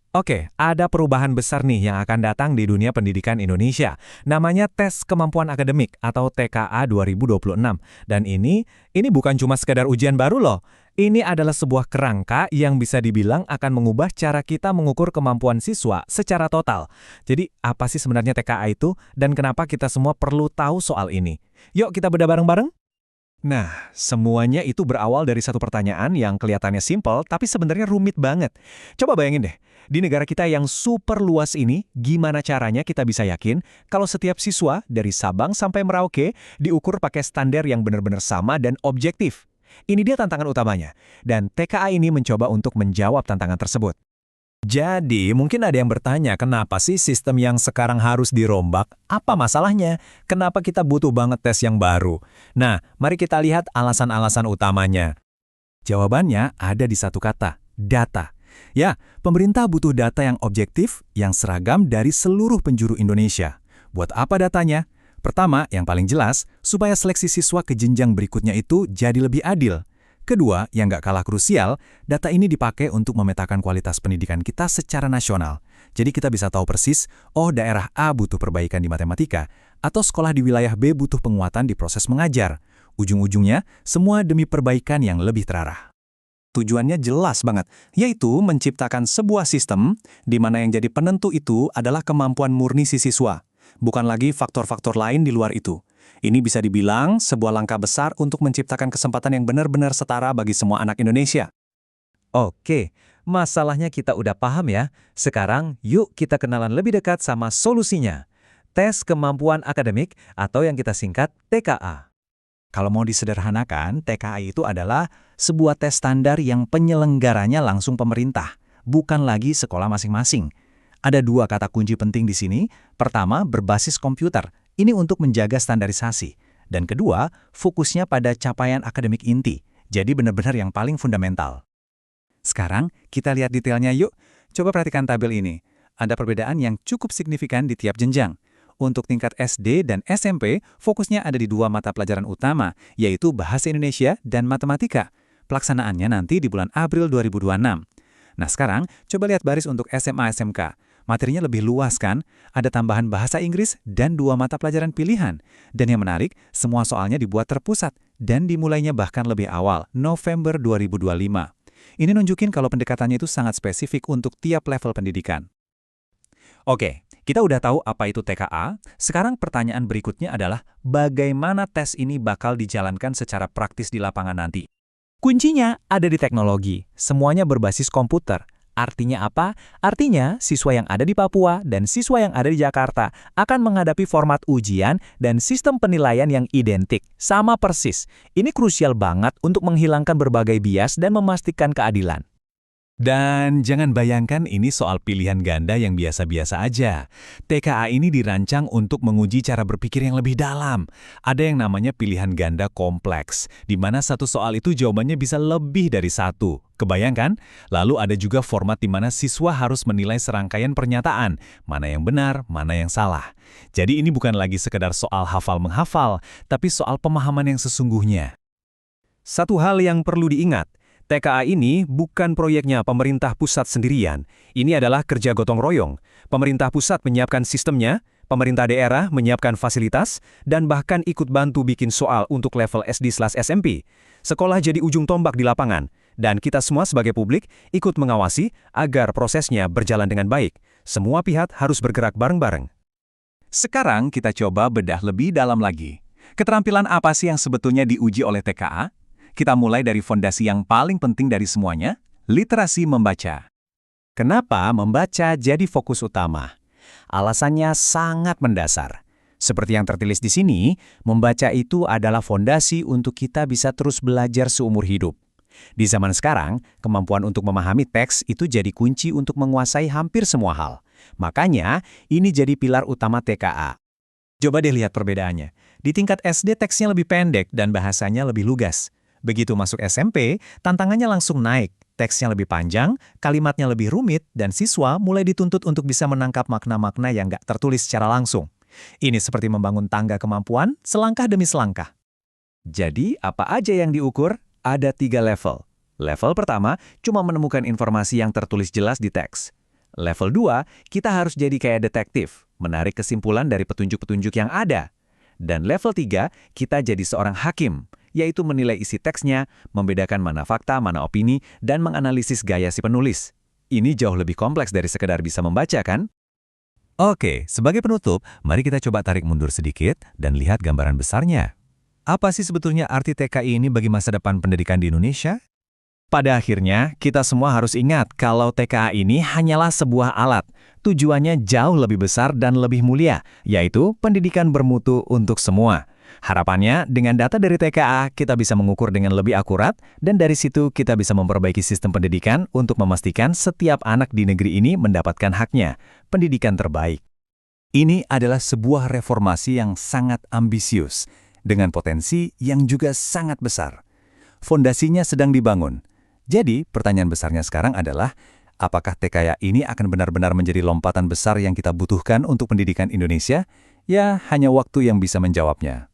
Oke, ada perubahan besar nih yang akan datang di dunia pendidikan Indonesia. Namanya Tes Kemampuan Akademik atau TKA 2026. Dan ini bukan cuma sekedar ujian baru loh. Ini adalah sebuah kerangka yang bisa dibilang akan mengubah cara kita mengukur kemampuan siswa secara total. Jadi, apa sih sebenarnya TKA itu dan kenapa kita semua perlu tahu soal ini? Yuk kita bedah bareng-bareng. Nah, semuanya itu berawal dari satu pertanyaan yang kelihatannya simpel, tapi sebenarnya rumit banget. Coba bayangin deh, di negara kita yang super luas ini, gimana caranya kita bisa yakin kalau setiap siswa dari Sabang sampai Merauke diukur pakai standar yang benar-benar sama dan objektif? Ini dia tantangan utamanya, dan TKA ini mencoba untuk menjawab tantangan tersebut. Jadi, mungkin ada yang bertanya, kenapa sih sistem yang sekarang harus dirombak? Apa masalahnya? Kenapa kita butuh banget tes yang baru? Nah, mari kita lihat alasan-alasan utamanya. Jawabannya ada di satu kata, data. Ya, pemerintah butuh data yang objektif, yang seragam dari seluruh penjuru Indonesia. Buat apa datanya? Pertama, yang paling jelas, supaya seleksi siswa ke jenjang berikutnya itu jadi lebih adil. Kedua, yang nggak kalah krusial, data ini dipakai untuk memetakan kualitas pendidikan kita secara nasional. Jadi kita bisa tahu persis, oh daerah A butuh perbaikan di matematika, atau sekolah di wilayah B butuh penguatan di proses mengajar. Ujung-ujungnya, semua demi perbaikan yang lebih terarah. Tujuannya jelas banget, yaitu menciptakan sebuah sistem di mana yang jadi penentu itu adalah kemampuan murni si siswa, bukan lagi faktor-faktor lain di luar itu. Ini bisa dibilang sebuah langkah besar untuk menciptakan kesempatan yang benar-benar setara bagi semua anak Indonesia. Oke, masalahnya kita udah paham ya. Sekarang, yuk kita kenalan lebih dekat sama solusinya. Tes Kemampuan Akademik atau yang kita singkat TKA. Kalau mau disederhanakan, TKA itu adalah sebuah tes standar yang penyelenggaranya langsung pemerintah, bukan lagi sekolah masing-masing. Ada dua kata kunci penting di sini. Pertama, berbasis komputer. Ini untuk menjaga standarisasi. Dan kedua, fokusnya pada capaian akademik inti. Jadi benar-benar yang paling fundamental. Sekarang, kita lihat detailnya yuk. Coba perhatikan tabel ini. Ada perbedaan yang cukup signifikan di tiap jenjang. Untuk tingkat SD dan SMP, fokusnya ada di dua mata pelajaran utama, yaitu Bahasa Indonesia dan Matematika. Pelaksanaannya nanti di bulan April 2026. Nah sekarang, coba lihat baris untuk SMA-SMK. Materinya lebih luas kan? Ada tambahan bahasa Inggris dan dua mata pelajaran pilihan. Dan yang menarik, semua soalnya dibuat terpusat dan dimulainya bahkan lebih awal, November 2025. Ini nunjukin kalau pendekatannya itu sangat spesifik untuk tiap level pendidikan. Oke, kita udah tahu apa itu TKA. Sekarang pertanyaan berikutnya adalah bagaimana tes ini bakal dijalankan secara praktis di lapangan nanti? Kuncinya ada di teknologi. Semuanya berbasis komputer. Artinya apa? Artinya, siswa yang ada di Papua dan siswa yang ada di Jakarta akan menghadapi format ujian dan sistem penilaian yang identik, sama persis. Ini krusial banget untuk menghilangkan berbagai bias dan memastikan keadilan. Dan jangan bayangkan ini soal pilihan ganda yang biasa-biasa aja. TKA ini dirancang untuk menguji cara berpikir yang lebih dalam. Ada yang namanya pilihan ganda kompleks, di mana satu soal itu jawabannya bisa lebih dari satu. Kebayangkan? Lalu ada juga format di mana siswa harus menilai serangkaian pernyataan, mana yang benar, mana yang salah. Jadi ini bukan lagi sekedar soal hafal-menghafal, tapi soal pemahaman yang sesungguhnya. Satu hal yang perlu diingat, TKA ini bukan proyeknya pemerintah pusat sendirian. Ini adalah kerja gotong royong. Pemerintah pusat menyiapkan sistemnya, pemerintah daerah menyiapkan fasilitas, dan bahkan ikut bantu bikin soal untuk level SD/SMP. Sekolah jadi ujung tombak di lapangan, dan kita semua sebagai publik ikut mengawasi agar prosesnya berjalan dengan baik. Semua pihak harus bergerak bareng-bareng. Sekarang kita coba bedah lebih dalam lagi. Keterampilan apa sih yang sebetulnya diuji oleh TKA? Kita mulai dari fondasi yang paling penting dari semuanya, literasi membaca. Kenapa membaca jadi fokus utama? Alasannya sangat mendasar. Seperti yang tertulis di sini, membaca itu adalah fondasi untuk kita bisa terus belajar seumur hidup. Di zaman sekarang, kemampuan untuk memahami teks itu jadi kunci untuk menguasai hampir semua hal. Makanya, ini jadi pilar utama TKA. Coba deh lihat perbedaannya. Di tingkat SD teksnya lebih pendek dan bahasanya lebih lugas. Begitu masuk SMP, tantangannya langsung naik. Teksnya lebih panjang, kalimatnya lebih rumit, dan siswa mulai dituntut untuk bisa menangkap makna-makna yang nggak tertulis secara langsung. Ini seperti membangun tangga kemampuan selangkah demi selangkah. Jadi, apa aja yang diukur? Ada 3 level. Level pertama, cuma menemukan informasi yang tertulis jelas di teks. Level 2, kita harus jadi kayak detektif, menarik kesimpulan dari petunjuk-petunjuk yang ada. Dan level 3, kita jadi seorang hakim, yaitu menilai isi teksnya, membedakan mana fakta, mana opini, dan menganalisis gaya si penulis. Ini jauh lebih kompleks dari sekedar bisa membaca, kan? Oke, sebagai penutup, mari kita coba tarik mundur sedikit dan lihat gambaran besarnya. Apa sih sebetulnya arti TKI ini bagi masa depan pendidikan di Indonesia? Pada akhirnya, kita semua harus ingat kalau TKA ini hanyalah sebuah alat. Tujuannya jauh lebih besar dan lebih mulia, yaitu pendidikan bermutu untuk semua. Harapannya, dengan data dari TKA, kita bisa mengukur dengan lebih akurat, dan dari situ kita bisa memperbaiki sistem pendidikan untuk memastikan setiap anak di negeri ini mendapatkan haknya, pendidikan terbaik. Ini adalah sebuah reformasi yang sangat ambisius, dengan potensi yang juga sangat besar. Fondasinya sedang dibangun. Jadi, pertanyaan besarnya sekarang adalah, apakah TKA ini akan benar-benar menjadi lompatan besar yang kita butuhkan untuk pendidikan Indonesia? Ya, hanya waktu yang bisa menjawabnya.